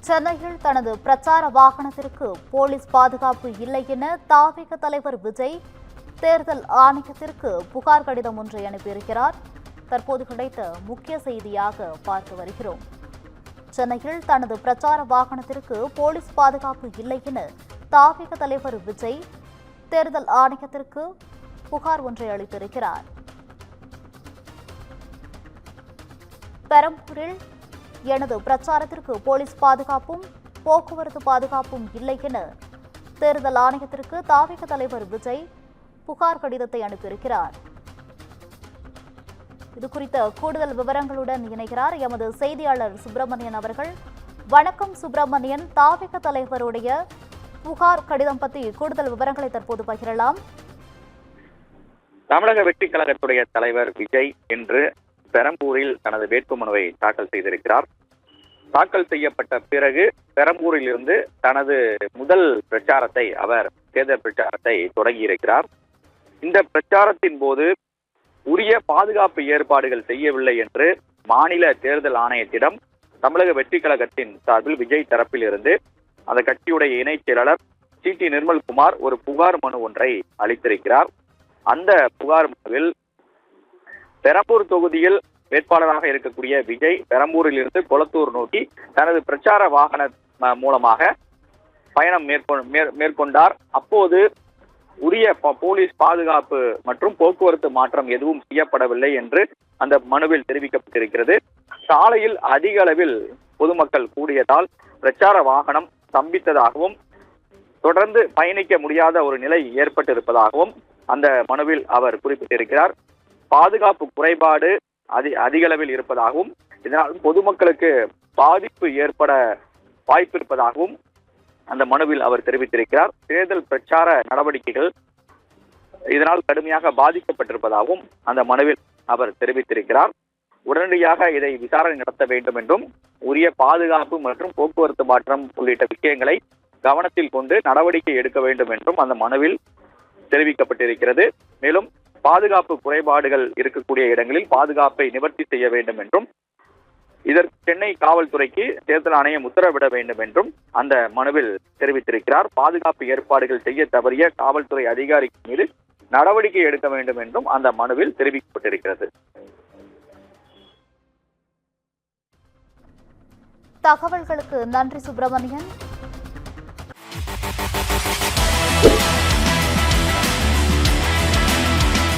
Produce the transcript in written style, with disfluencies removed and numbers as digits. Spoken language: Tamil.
சென்னையில் தனது பிரச்சார வாகனத்திற்கு போலீஸ் பாதுகாப்பு இல்லை என தாவேக தலைவர் விஜய் தேர்தல் ஆணையத்திற்கு புகார் கடிதம் ஒன்றை அனுப்பியிருக்கிறார். தற்போது கிடைத்த முக்கிய செய்தியாக பார்த்து வருகிறோம். சென்னையில் தனது பிரச்சார வாகனத்திற்கு போலீஸ் பாதுகாப்பு இல்லை என தாவேக தலைவர் விஜய் தேர்தல் ஆணையத்திற்கு புகார் ஒன்றை அளித்திருக்கிறார். பெரம்பூரில் எனது பிரச்சாரத்திற்கு போலீஸ் பாதுகாப்பும் போக்குவரத்து பாதுகாப்பும் இல்லை என தேர்தல் ஆணையத்திற்கு தாவேக தலைவர் விஜய் புகார் கடிதத்தை அனுப்பியிருக்கிறார். இதுகுறித்த கூடுதல் விவரங்களுடன் இணைகிறார் எமது செய்தியாளர் சுப்பிரமணியன் அவர்கள். வணக்கம் சுப்பிரமணியன், தாவேக தலைவருடைய புகார் கடிதம் பற்றி கூடுதல் விவரங்களை தற்போது பகிரலாம். தமிழக வெற்றி கழகத்துடைய தலைவர் விஜய் இன்று பெரம்பூரில் தனது வேட்புமனுவை தாக்கல் செய்திருக்கிறார். தாக்கல் செய்யப்பட்ட பிறகு பெரம்பூரில் இருந்து தனது முதல் பிரச்சாரத்தை அவர் தேர்தல் பிரச்சாரத்தை தொடங்கியிருக்கிறார். இந்த பிரச்சாரத்தின் போது உரிய பாதுகாப்பு ஏற்பாடுகள் செய்யவில்லை என்று மாநில தேர்தல் ஆணையத்திடம் தமிழக வெற்றி கழகத்தின் சார்பில் விஜய் தரப்பில் இருந்து அந்த கட்சியுடைய இணைச் செயலாளர் டி நிர்மல்குமார் ஒரு புகார் மனு ஒன்றை அளித்திருக்கிறார். அந்த புகார் மனுவில் பெரம்பூர் தொகுதியில் வேட்பாளராக இருக்கக்கூடிய விஜய் பெரம்பூரில் இருந்து கொளத்தூர் நோக்கி தனது பிரச்சார வாகன மூலமாக பயணம் மேற்கொண்டார். அப்போது உரிய போலீஸ் பாதுகாப்பு மற்றும் போக்குவரத்து மாற்றம் எதுவும் செய்யப்படவில்லை என்று அந்த மனுவில் தெரிவிக்கப்பட்டிருக்கிறது. சாலையில் அதிக அளவில் பொதுமக்கள் கூடியதால் பிரச்சார வாகனம் ஸ்தம்பித்ததாகவும் தொடர்ந்து பயணிக்க முடியாத ஒரு நிலை ஏற்பட்டிருப்பதாகவும் அந்த மனுவில் அவர் குறிப்பிட்டிருக்கிறார். பாதுகாப்பு குறைபாடு அதிக அளவில் இருப்பதாகவும் இதனால் பொதுமக்களுக்கு பாதிப்பு ஏற்பட வாய்ப்பு இருப்பதாகவும் அந்த மனுவில் அவர் தெரிவித்திருக்கிறார். தேர்தல் பிரச்சார நடவடிக்கைகள் இதனால் கடுமையாக பாதிக்கப்பட்டிருப்பதாகவும் அந்த மனுவில் அவர் தெரிவித்திருக்கிறார். உடனடியாக இதை விசாரணை நடத்த வேண்டும் என்றும் உரிய பாதுகாப்பு மற்றும் போக்குவரத்து மாற்றம் உள்ளிட்ட விஷயங்களை கவனத்தில் கொண்டு நடவடிக்கை எடுக்க வேண்டும் என்றும் அந்த மனுவில் தெரிவிக்கப்பட்டிருக்கிறது. மேலும் பாதுகாப்பு குறைபாடுகள் இருக்கக்கூடிய இடங்களில் பாதுகாப்பை நிவர்த்தி செய்ய வேண்டும் என்றும் இதற்கு சென்னை காவல்துறைக்கு தேர்தல் ஆணையம் உத்தரவிட வேண்டும் என்றும் அந்த மனுவில் தெரிவித்திருக்கிறார். பாதுகாப்பு ஏற்பாடுகள் செய்ய தவறிய காவல்துறை அதிகாரிகள் மீது நடவடிக்கை எடுக்க வேண்டும் என்றும் அந்த மனுவில் தெரிவிக்கப்பட்டிருக்கிறது. தகவல்களுக்கு நன்றி சுப்பிரமணியன்.